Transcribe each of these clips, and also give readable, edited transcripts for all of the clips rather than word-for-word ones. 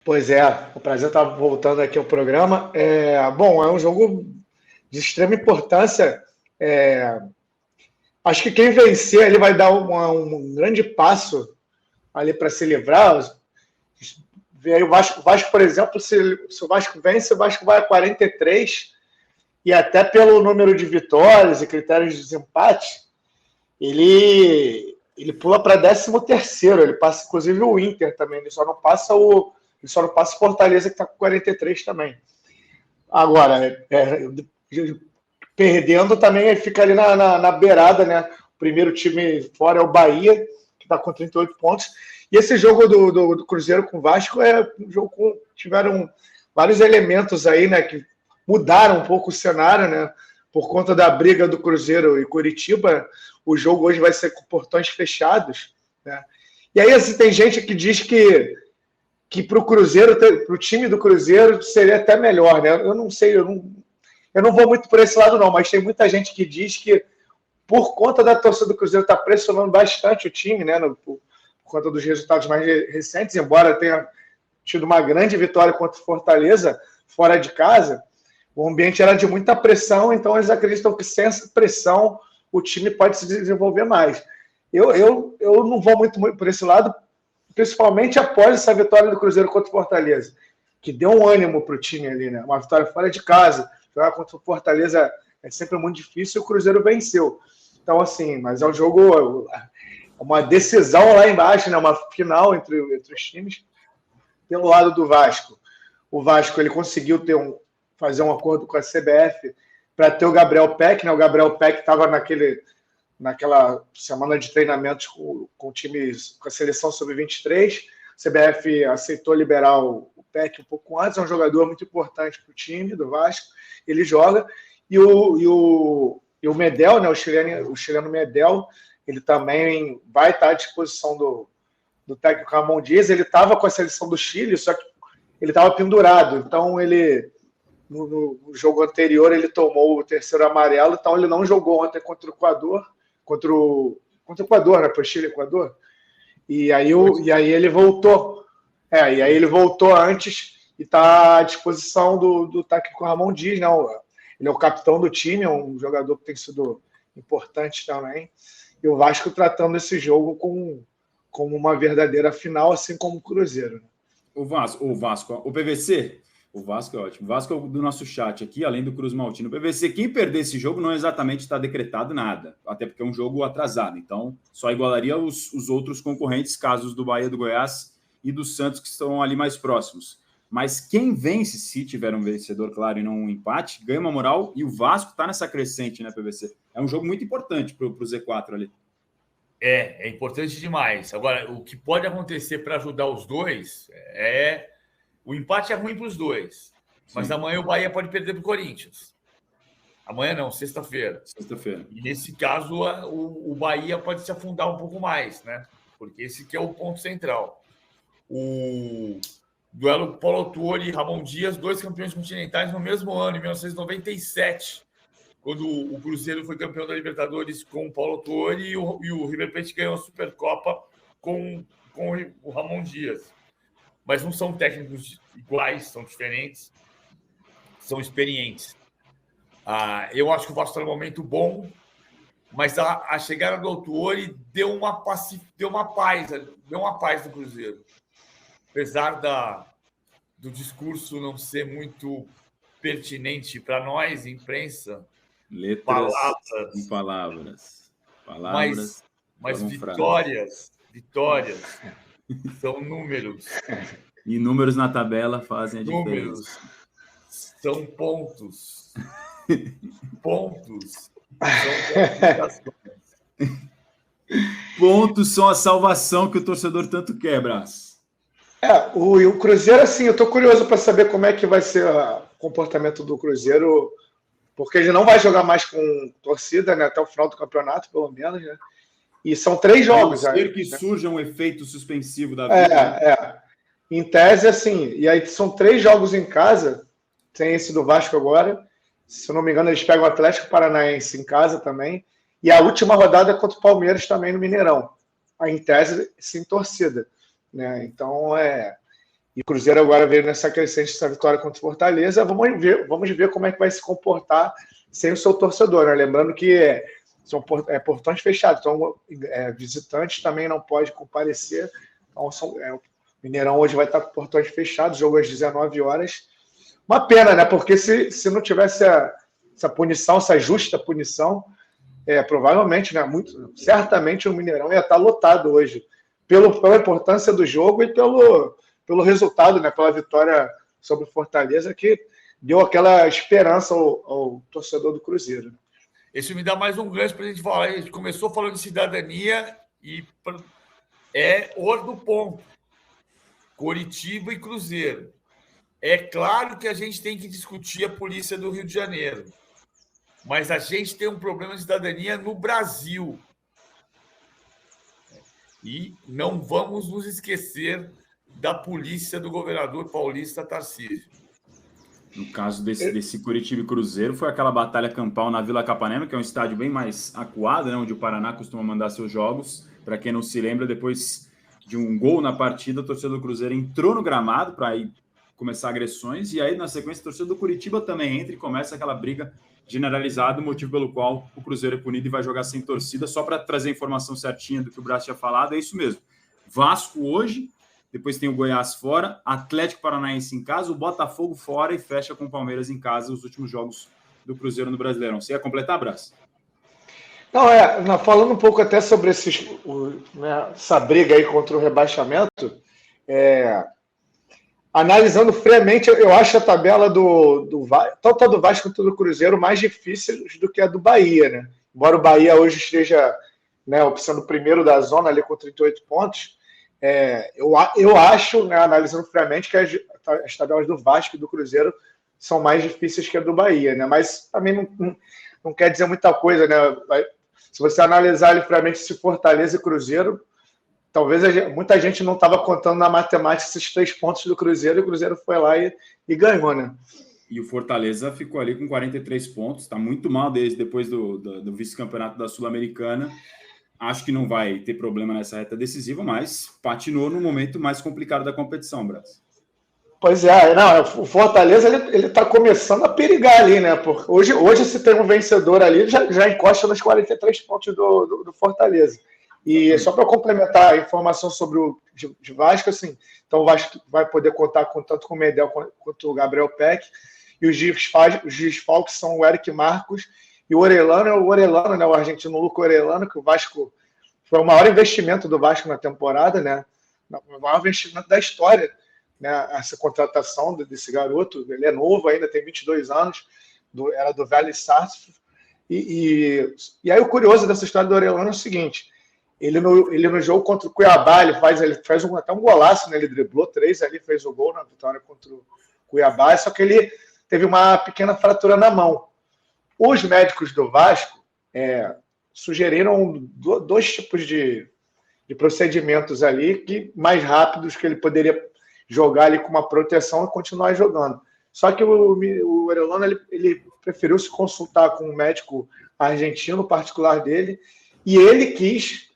Pois é, o prazer estar voltando aqui ao programa. Bom, é um jogo de extrema importância. É, Acho que quem vencer ele vai dar um grande passo ali para se livrar. Vê aí o Vasco, por exemplo, se o Vasco vence, o Vasco vai a 43 e até pelo número de vitórias e critérios de desempate, ele pula para 13º, ele passa inclusive o Inter também, ele só não passa o Fortaleza que está com 43 também. Agora, perdendo também, ele fica ali na beirada, né? O primeiro time fora é o Bahia, que está com 38 pontos. E esse jogo do Cruzeiro com o Vasco é um jogo com tiveram vários elementos aí, né? Que mudaram um pouco o cenário, né? Por conta da briga do Cruzeiro e Curitiba, o jogo hoje vai ser com portões fechados, né? E aí, assim, tem gente que diz que para o Cruzeiro, para o time do Cruzeiro, seria até melhor, né? Eu não sei, eu não vou muito por esse lado, não, mas tem muita gente que diz que, por conta da torcida do Cruzeiro estar pressionando bastante o time, né? Por conta dos resultados mais recentes, embora tenha tido uma grande vitória contra o Fortaleza, fora de casa, o ambiente era de muita pressão, então eles acreditam que sem essa pressão o time pode se desenvolver mais. Eu não vou muito por esse lado, principalmente após essa vitória do Cruzeiro contra o Fortaleza, que deu um ânimo para o time ali, né? Uma vitória fora de casa. Jogar contra o Fortaleza é sempre muito difícil e o Cruzeiro venceu. Então, assim, mas é um jogo, uma decisão lá embaixo, né? Uma final entre os times. Pelo lado do Vasco, o Vasco ele conseguiu fazer um acordo com a CBF para ter o Gabriel Peck, né? O Gabriel Peck estava naquela semana de treinamentos com times, com a seleção sub-23. A CBF aceitou liberar o Peck um pouco antes, é um jogador muito importante para o time do Vasco, ele joga, e o Medel, né, o chileno Medel, ele também vai estar à disposição do técnico Ramon Dias. Ele estava com a seleção do Chile, só que ele estava pendurado, então ele no jogo anterior ele tomou o terceiro amarelo, então ele não jogou ontem contra o Equador, contra o Equador, né? Foi Chile e Equador. E aí ele voltou. E aí ele voltou antes e está à disposição do técnico Ramon Dias, né? Ele é o capitão do time, é um jogador que tem sido importante também. E o Vasco tratando esse jogo como uma verdadeira final, assim como o Cruzeiro. Né? O PVC. O Vasco é ótimo. O Vasco é do nosso chat aqui, além do Cruz Maltino. O PVC, quem perder esse jogo não exatamente está decretado nada, até porque é um jogo atrasado. Então, só igualaria os outros concorrentes, casos do Bahia, do Goiás e do Santos, que estão ali mais próximos. Mas quem vence, se tiver um vencedor, claro, e não um empate, ganha uma moral, e o Vasco está nessa crescente, né, PVC? É um jogo muito importante para o Z4 ali. É importante demais. Agora, o que pode acontecer para ajudar os dois o empate é ruim para os dois. Sim. Mas amanhã o Bahia pode perder para o Corinthians. Amanhã não, sexta-feira. E nesse caso, o Bahia pode se afundar um pouco mais, né? Porque esse que é o ponto central. O duelo Paulo Autuori e Ramon Dias, 2 campeões continentais no mesmo ano, em 1997, quando o Cruzeiro foi campeão da Libertadores com o Paulo Autuori e o River Plate ganhou a Supercopa com o Ramon Dias. Mas não são técnicos iguais, são diferentes, são experientes. Eu acho que o Vasco está num momento bom, mas a chegada do Autuori deu uma paz no Cruzeiro. Apesar do discurso não ser muito pertinente para nós, imprensa, letras e palavras. Mas vitórias são números. E números na tabela fazem a diferença. São pontos. Pontos são a salvação que o torcedor tanto quer, Brás. O Cruzeiro, assim, eu estou curioso para saber como é que vai ser o comportamento do Cruzeiro, porque ele não vai jogar mais com torcida, né, até o final do campeonato, pelo menos, né? E são 3 jogos. A não ser que surja um efeito suspensivo da vida. Em tese, assim, e aí são 3 jogos em casa, tem esse do Vasco agora, se eu não me engano, eles pegam o Atlético Paranaense em casa também, e a última rodada é contra o Palmeiras também no Mineirão. Aí, em tese, sem torcida, né? Então, E o Cruzeiro agora veio nessa crescente, essa vitória contra o Fortaleza. Vamos ver como é que vai se comportar sem o seu torcedor, né? Lembrando que são portões fechados, então visitantes também não pode comparecer. Então, o Mineirão hoje vai estar com portões fechados, jogo às 19 horas. Uma pena, né? Porque se não tivesse essa punição, essa justa punição, provavelmente, né? Certamente o Mineirão ia estar lotado hoje, pela importância do jogo e pelo resultado, né? Pela vitória sobre o Fortaleza, que deu aquela esperança ao torcedor do Cruzeiro. Isso me dá mais um gancho para a gente falar. A gente começou falando de cidadania e é outro ponto. Coritiba e Cruzeiro. É claro que a gente tem que discutir a polícia do Rio de Janeiro, mas a gente tem um problema de cidadania no Brasil. E não vamos nos esquecer da polícia do governador paulista Tarcísio. No caso desse Coritiba e Cruzeiro, foi aquela batalha campal na Vila Capanema, que é um estádio bem mais acuado, né, onde o Paraná costuma mandar seus jogos. Para quem não se lembra, depois de um gol na partida, a torcida do Cruzeiro entrou no gramado para ir começar agressões, e aí, na sequência, a torcida do Coritiba também entra e começa aquela briga generalizada, motivo pelo qual o Cruzeiro é punido e vai jogar sem torcida. Só para trazer a informação certinha do que o Braz tinha falado, é isso mesmo. Vasco hoje, depois tem o Goiás fora, Atlético Paranaense em casa, o Botafogo fora e fecha com o Palmeiras em casa os últimos jogos do Cruzeiro no Brasileirão. Você ia completar, Braz? Não, falando um pouco até sobre essa briga aí contra o rebaixamento, analisando friamente, eu acho a tabela tanto a do Vasco quanto do Cruzeiro mais difícil do que a do Bahia, né? Embora o Bahia hoje esteja, né, sendo o primeiro da zona ali com 38 pontos, eu acho, né, analisando friamente, que as tabelas do Vasco e do Cruzeiro são mais difíceis que a do Bahia, né? Mas também não quer dizer muita coisa, né? Se você analisar ali friamente se Fortaleza e Cruzeiro, talvez muita gente não estava contando na matemática esses 3 pontos do Cruzeiro, e o Cruzeiro foi lá e ganhou, né? E o Fortaleza ficou ali com 43 pontos, está muito mal depois do vice-campeonato da Sul-Americana. Acho que não vai ter problema nessa reta decisiva, mas patinou no momento mais complicado da competição, Braz. Pois o Fortaleza ele está começando a perigar ali, né? Porque hoje se tem um vencedor ali, já encosta nos 43 pontos do Fortaleza. E só para complementar a informação sobre o de Vasco, assim, então o Vasco vai poder contar tanto com o Medel quanto o Gabriel Peck, e os desfalques são o Eric Marcos e o Orellano, né, o argentino Luca Orellano, que o Vasco foi o maior investimento do Vasco na temporada, né, o maior investimento da história, né, essa contratação desse garoto. Ele é novo ainda, tem 22 anos, era do Vélez Sarsfield. E aí o curioso dessa história do Orellano é o seguinte: ele no jogo contra o Cuiabá, ele faz até um golaço, né? Ele driblou 3 ali, fez o gol na vitória contra o Cuiabá, só que ele teve uma pequena fratura na mão. Os médicos do Vasco sugeriram 2 tipos de procedimentos ali, mais rápidos, que ele poderia jogar ali com uma proteção e continuar jogando. Só que o Orellano ele preferiu se consultar com um médico argentino particular dele, e ele quis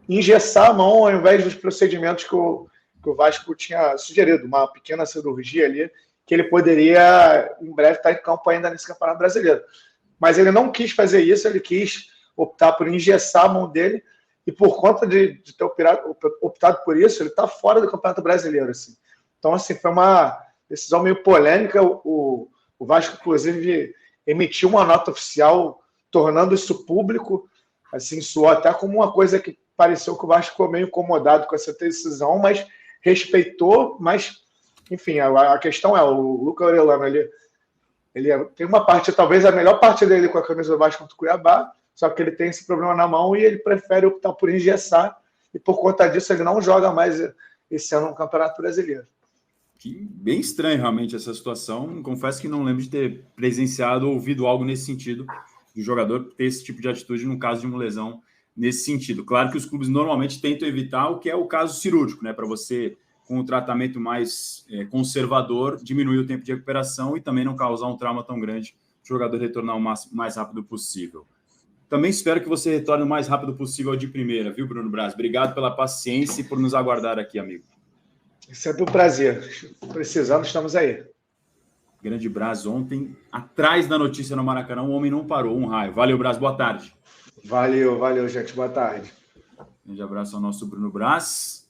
engessar a mão ao invés dos procedimentos que o Vasco tinha sugerido, uma pequena cirurgia ali, que ele poderia, em breve, estar em campo ainda nesse Campeonato Brasileiro. Mas ele não quis fazer isso, ele quis optar por engessar a mão dele, e por conta de ter optado por isso, ele está fora do Campeonato Brasileiro. Assim. Então, assim, foi uma decisão meio polêmica. O Vasco, inclusive, emitiu uma nota oficial tornando isso público. Assim, soou até como uma coisa que pareceu que o Vasco ficou meio incomodado com essa decisão, mas respeitou. Mas, enfim, a questão é, o Luca Orellano, ele tem uma parte, talvez a melhor parte dele com a camisa do Vasco contra o Cuiabá, só que ele tem esse problema na mão e ele prefere optar por engessar, e por conta disso ele não joga mais esse ano no Campeonato Brasileiro. Que bem estranho realmente essa situação. Confesso que não lembro de ter presenciado ou ouvido algo nesse sentido, de um jogador ter esse tipo de atitude no caso de uma lesão nesse sentido. Claro que os clubes normalmente tentam evitar o que é o caso cirúrgico, né? Para você, com o tratamento mais conservador, diminuir o tempo de recuperação e também não causar um trauma tão grande, o jogador retornar o mais rápido possível. Também espero que você retorne o mais rápido possível de primeira, viu, Bruno Braz? Obrigado pela paciência e por nos aguardar aqui, amigo. Sempre um prazer. Precisando, estamos aí. Grande Braz ontem, atrás da notícia no Maracanã, o homem não parou, um raio. Valeu, Braz, boa tarde. Valeu, gente. Boa tarde. Grande abraço ao nosso Bruno Braz.